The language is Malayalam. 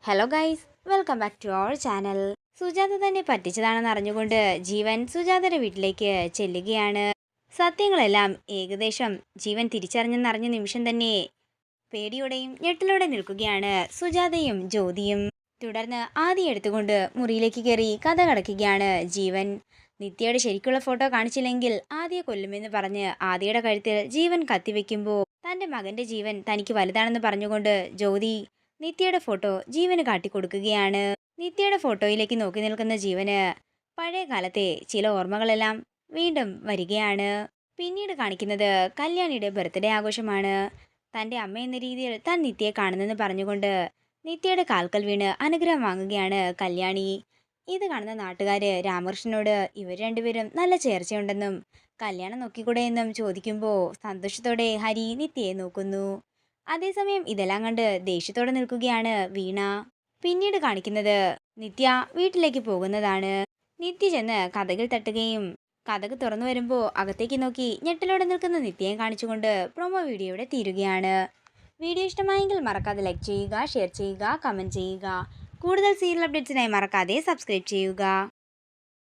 Hello guys, welcome back to our channel. Sujatha തന്നെ പറ്റിച്ചതാണെന്ന് അറിഞ്ഞുകൊണ്ട് ജീവൻ സുജാതയുടെ വീട്ടിലേക്ക് ചെല്ലുകയാണ്. സത്യങ്ങളെല്ലാം ഏകദേശം ജീവൻ തിരിച്ചറിഞ്ഞെന്നറിഞ്ഞ നിമിഷം തന്നെ പേടിയോടെയും ഞെട്ടലോടെ നിൽക്കുകയാണ് സുജാതയും ജ്യോതിയും. തുടർന്ന് ആദ്യ എടുത്തുകൊണ്ട് മുറിയിലേക്ക് കയറി കഥ കടക്കുകയാണ് ജീവൻ. നിത്യയുടെ ശരിക്കുള്ള ഫോട്ടോ കാണിച്ചില്ലെങ്കിൽ ആദ്യ കൊല്ലുമെന്ന് പറഞ്ഞ് ആദ്യയുടെ കഴുത്തിൽ ജീവൻ കത്തിവെക്കുമ്പോൾ തൻ്റെ മകൻ്റെ ജീവൻ തനിക്ക് വലുതാണെന്ന് പറഞ്ഞുകൊണ്ട് ജ്യോതി നിത്യയുടെ ഫോട്ടോ ജീവന് കാട്ടിക്കൊടുക്കുകയാണ്. നിത്യയുടെ ഫോട്ടോയിലേക്ക് നോക്കി നിൽക്കുന്ന ജീവന് പഴയ കാലത്തെ ചില ഓർമ്മകളെല്ലാം വീണ്ടും വരികയാണ്. പിന്നീട് കാണിക്കുന്നത് കല്യാണിയുടെ ബർത്ത്ഡേ ആഘോഷമാണ്. തൻ്റെ അമ്മ എന്ന രീതിയിൽ താൻ നിത്യയെ കാണുന്നെന്ന് പറഞ്ഞുകൊണ്ട് നിത്യയുടെ കാൽക്കൽ വീണ് അനുഗ്രഹം വാങ്ങുകയാണ് കല്യാണി. ഇത് കാണുന്ന നാട്ടുകാര് രാമകൃഷ്ണനോട് ഇവർ രണ്ടുപേരും നല്ല ചേർച്ചയുണ്ടെന്നും കല്യാണം നോക്കിക്കൂടെ എന്നും ചോദിക്കുമ്പോൾ സന്തോഷത്തോടെ ഹരി നിത്യയെ നോക്കുന്നു. അതേസമയം ഇതെല്ലാം കണ്ട് ദേഷ്യത്തോടെ നിൽക്കുകയാണ് വീണ. പിന്നീട് കാണിക്കുന്നത് നിത്യ വീട്ടിലേക്ക് പോകുന്നതാണ്. നിത്യ ചെന്ന് കതകിൽ തട്ടുകയും കതക് തുറന്നു വരുമ്പോൾ അകത്തേക്ക് നോക്കി ഞെട്ടലോടെ നിൽക്കുന്ന നിത്യയെ കാണിച്ചുകൊണ്ട് പ്രൊമോ വീഡിയോയുടെ തീരുകയാണ്. വീഡിയോ ഇഷ്ടമായെങ്കിൽ മറക്കാതെ ലൈക്ക് ചെയ്യുക, ഷെയർ ചെയ്യുക, കമൻറ്റ് ചെയ്യുക. കൂടുതൽ സീരിയൽ അപ്ഡേറ്റ്സിനായി മറക്കാതെ സബ്സ്ക്രൈബ് ചെയ്യുക.